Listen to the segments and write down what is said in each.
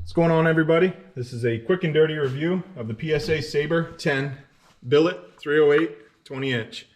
What's going on, everybody? This is a quick and dirty review of the PSA Sabre 10 billet 308 20-inch.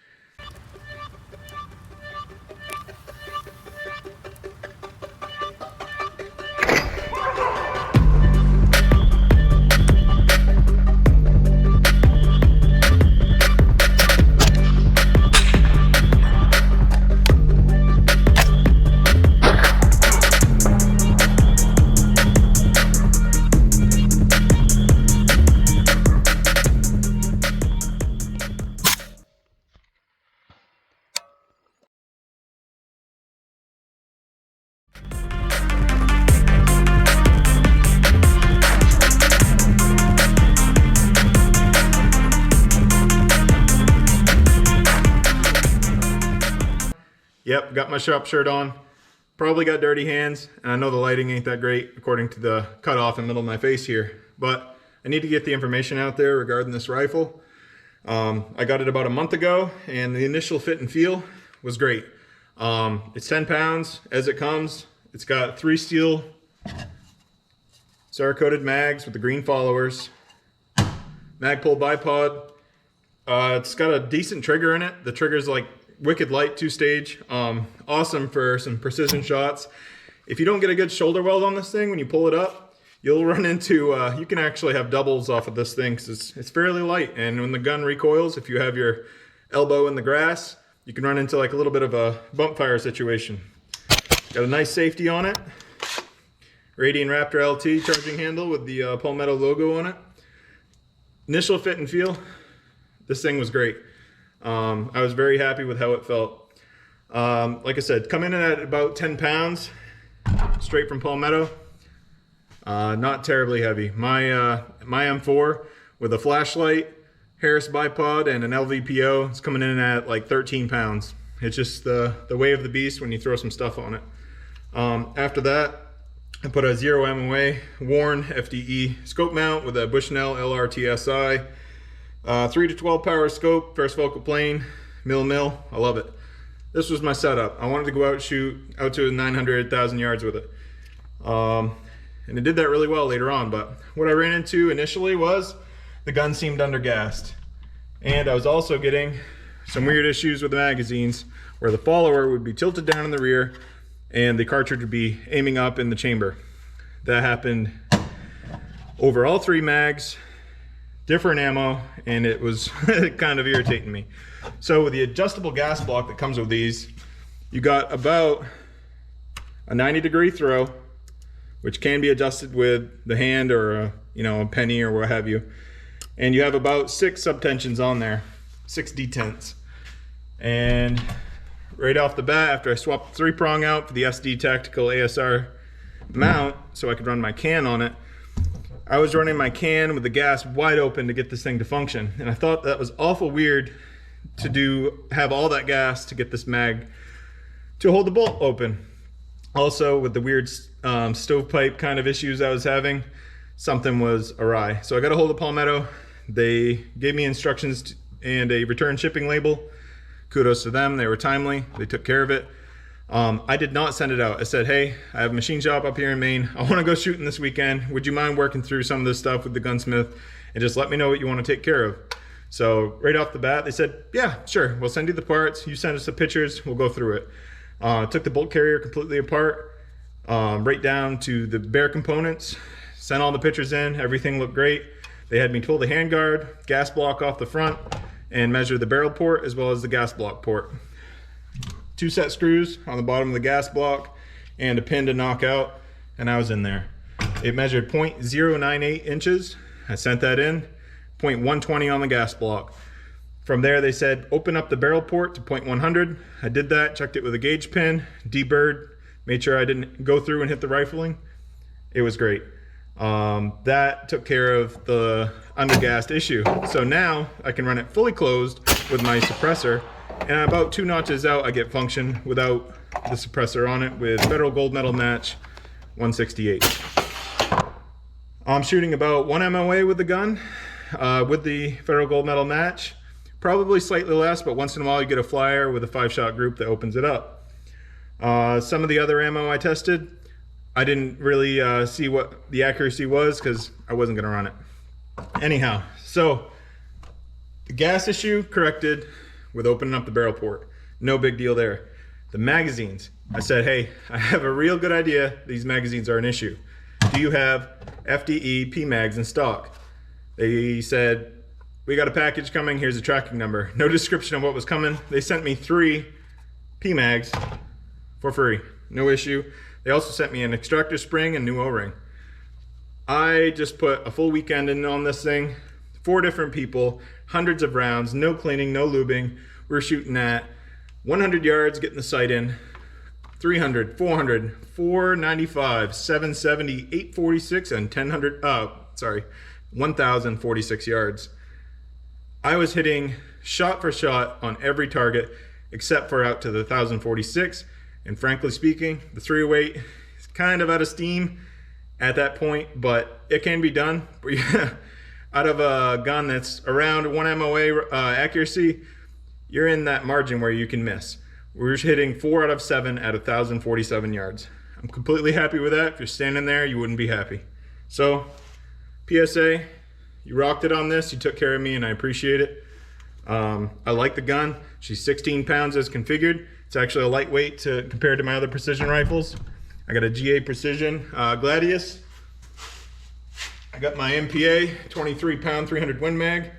Yep, got my shop shirt on. Probably got dirty hands, and I know the lighting ain't that great according to the cutoff in the middle of my face here, but I need to get the information out there regarding this rifle. I got it about a month ago, and the initial fit and feel was great. It's 10 pounds as it comes. It's got 3 steel Cerakoted mags with the green followers. Magpul bipod. It's got a decent trigger in it. The trigger's like wicked light 2-stage. Awesome for some precision shots. If you don't get a good shoulder weld on this thing when you pull it up, you'll run into, you can actually have doubles off of this thing because it's fairly light. And when the gun recoils, if you have your elbow in the grass, you can run into like a little bit of a bump fire situation. Got a nice safety on it. Radian Raptor LT charging handle with the Palmetto logo on it. Initial fit and feel, this thing was great. I was very happy with how it felt. Like I said, coming in at about 10 pounds, straight from Palmetto. Not terribly heavy. My M4 with a flashlight, Harris bipod, and an LVPO, it's coming in at like 13 pounds. It's just the way of the beast when you throw some stuff on it. After that, I put a 0 MOA Warren FDE scope mount with a Bushnell LRTSI. 3 to 12 power scope, first focal plane, mil. I love it. This was my setup. I wanted to go out shoot out to 900,000 yards with it. And it did that really well later on, but what I ran into initially was the gun seemed undergassed. And I was also getting some weird issues with the magazines where the follower would be tilted down in the rear and the cartridge would be aiming up in the chamber. That happened over all 3 mags. Different ammo, and it was kind of irritating me. So with the adjustable gas block that comes with these, you got about a 90-degree throw, which can be adjusted with the hand or a penny or what have you. And you have about 6 subtensions on there, 6 detents. And right off the bat, after I swapped the 3-prong out for the SD Tactical ASR mount so I could run my can on it, I was running my can with the gas wide open to get this thing to function. And I thought that was awful weird to have all that gas to get this mag to hold the bolt open. Also, with the weird stovepipe kind of issues I was having, something was awry. So I got a hold of Palmetto. They gave me instructions and a return shipping label. Kudos to them, they were timely, they took care of it. I did not send it out. I said, hey, I have a machine shop up here in Maine. I want to go shooting this weekend. Would you mind working through some of this stuff with the gunsmith and just let me know what you want to take care of? So right off the bat, they said, yeah, sure. We'll send you the parts. You send us the pictures. We'll go through it. Took the bolt carrier completely apart, right down to the bare components. Sent all the pictures in. Everything looked great. They had me pull the handguard, gas block off the front, and measure the barrel port as well as the gas block port. 2 set screws on the bottom of the gas block and a pin to knock out, and I was in there. It measured 0.098 inches. I sent that in. 0.120 on the gas block. From there they said open up the barrel port to 0.100. I did that, checked it with a gauge pin, deburred, made sure I didn't go through and hit the rifling. It was great. That took care of the undergassed issue. So now I can run it fully closed with my suppressor. And about 2 notches out, I get function without the suppressor on it with Federal Gold Medal Match 168. I'm shooting about 1 MOA with the gun, with the Federal Gold Medal Match. Probably slightly less, but once in a while you get a flyer with a 5-shot group that opens it up. Some of the other ammo I tested, I didn't really see what the accuracy was because I wasn't gonna run it. Anyhow, so the gas issue corrected with opening up the barrel port. No big deal there. The magazines, I said, hey, I have a real good idea these magazines are an issue. Do you have FDE PMags in stock? They said, we got a package coming, here's a tracking number. No description of what was coming. They sent me 3 PMags for free, no issue. They also sent me an extractor spring and new O-ring. I just put a full weekend in on this thing, 4 different people, hundreds of rounds, no cleaning, no lubing. We're shooting at 100 yards, getting the sight in, 300, 400, 495, 770, 846, and 1,046 yards. I was hitting shot for shot on every target except for out to the 1,046. And frankly speaking, the 308 is kind of out of steam at that point, but it can be done. But yeah, out of a gun that's around 1 MOA accuracy, you're in that margin where you can miss. We're hitting 4 out of 7 at 1,047 yards. I'm completely happy with that. If you're standing there, you wouldn't be happy. So, PSA, you rocked it on this. You took care of me, and I appreciate it. I like the gun. She's 16 pounds as configured. It's actually a lightweight compared to my other precision rifles. I got a GA Precision Gladius. I got my MPA 23 pound 300 Win Mag.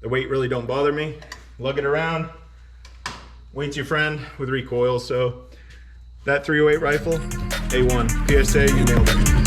The weight really don't bother me. Lug it around. Weight's your friend with recoil. So that 308 rifle, A1. PSA, you nailed it.